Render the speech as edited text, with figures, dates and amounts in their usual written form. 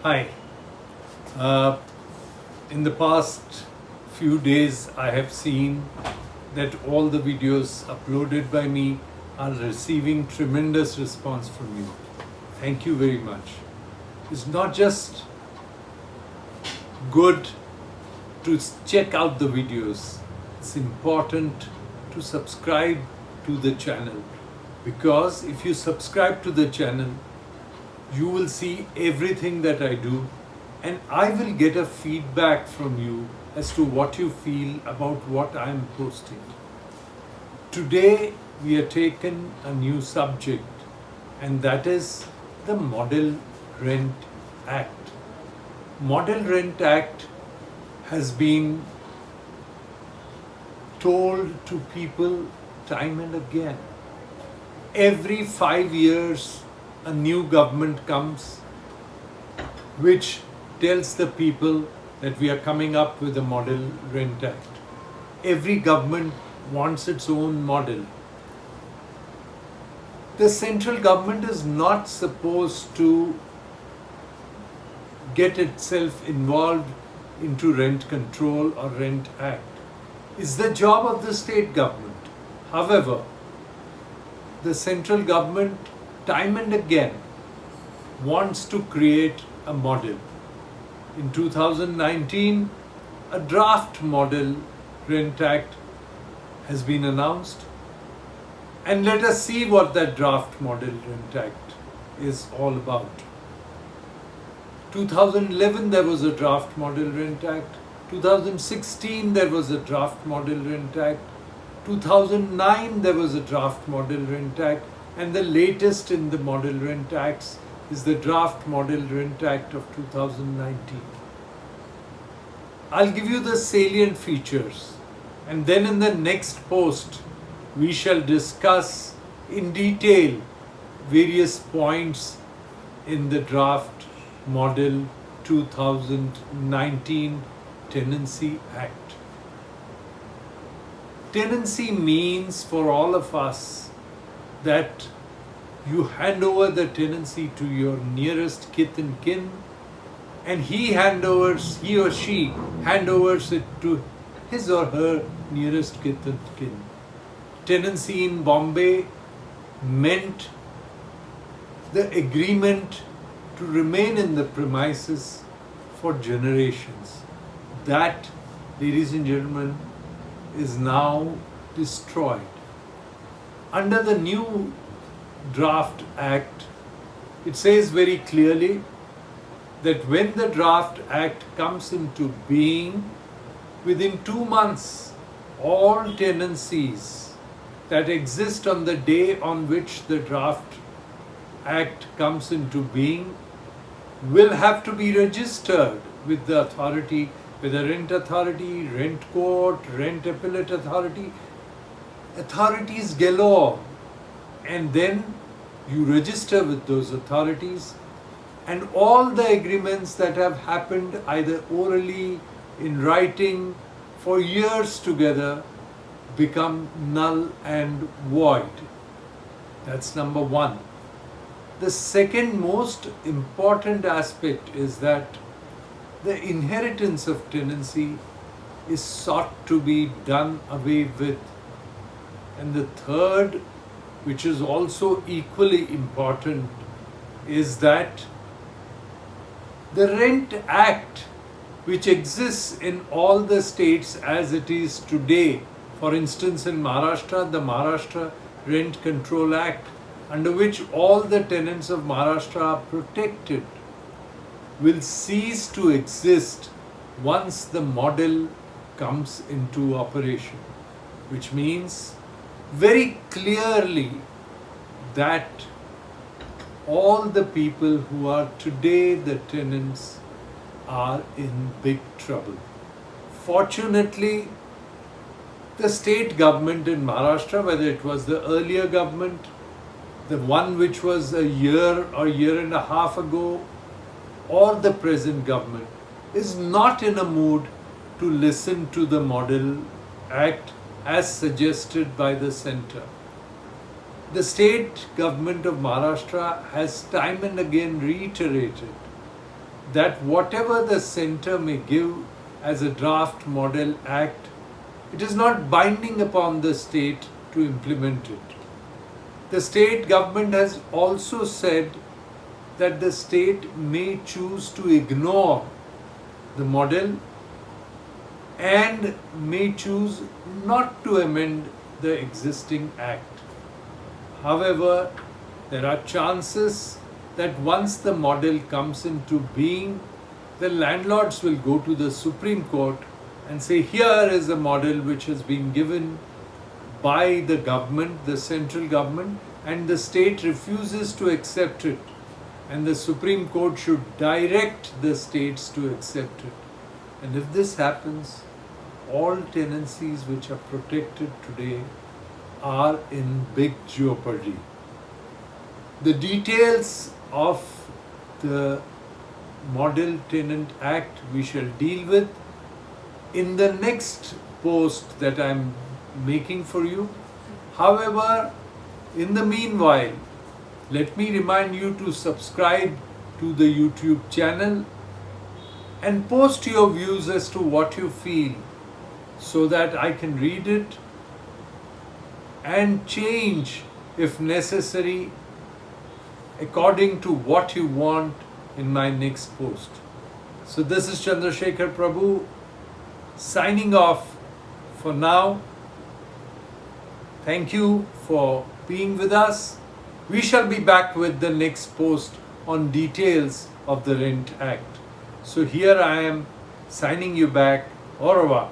Hi. Uh, in the past few days, I have seen that all the videos uploaded by me are receiving tremendous response from you. Thank you very much. It's not just good to check out the videos, it's important to subscribe to the channel, because if you subscribe to the channel, you will see everything that I do, and I will get a feedback from you as to what you feel about what I am posting. Today we are taking a new subject, and that is the Model Rent Act. Model Rent Act has been told to people time and again. Every 5 years a new government comes which tells the people that we are coming up with a Model Rent Act. Every government wants its own model. The central government is not supposed to get itself involved into rent control or rent act. It's the job of the state government. However, the central government time and again wants to create a model. In 2019, a draft Model Rent Act has been announced, and let us see what that draft Model Rent Act is all about. 2011 there was a draft Model Rent Act, 2016 there was a draft Model Rent Act, 2009 there was a draft Model Rent Act, and the latest in the Model Rent Acts is the draft Model Rent Act of 2019. I'll give you the salient features, and then in the next post we shall discuss in detail various points in the draft Model 2019 Tenancy Act. Tenancy means for all of us that you hand over the tenancy to your nearest kith and kin, and he or she hand overs it to his or her nearest kith and kin. Tenancy in Bombay meant the agreement to remain in the premises for generations. That, ladies and gentlemen, is now destroyed. Under the new draft act, it says very clearly that when the draft act comes into being, within 2 months, all tenancies that exist on the day on which the draft act comes into being will have to be registered with the authority, with the rent authority, rent court, rent appellate authority, authorities galore. And then you register with those authorities, and all the agreements that have happened either orally, in writing, for years together become null and void. That's number one. The second most important aspect is that the inheritance of tenancy is sought to be done away with. And the third, which is also equally important, is that the Rent Act, which exists in all the states as it is today, for instance in Maharashtra, the Maharashtra Rent Control Act, under which all the tenants of Maharashtra are protected, will cease to exist once the model comes into operation, which means very clearly that all the people who are today the tenants are in big trouble. Fortunately, the state government in Maharashtra, whether it was the earlier government, the one which was a year or year and a half ago, or the present government, is not in a mood to listen to the Model Act as suggested by the centre. The state government of Maharashtra has time and again reiterated that whatever the centre may give as a draft model act, it is not binding upon the state to implement it. The state government has also said that the state may choose to ignore the model and may choose not to amend the existing act. However, there are chances that once the model comes into being, the landlords will go to the Supreme Court and say, here is a model which has been given by the government, the central government, and the state refuses to accept it. And the Supreme Court should direct the states to accept it. And if this happens, all tenancies which are protected today are in big jeopardy. The details of the Model Tenant Act we shall deal with in the next post that I am making for you. However, in the meanwhile, let me remind you to subscribe to the YouTube channel and post your views as to what you feel so that I can read it and change if necessary according to what you want in my next post. So this is Chandrashekhar Prabhu signing off for now. Thank you for being with us. We shall be back with the next post on details of the Rent Act. So here I am signing you back. Au revoir.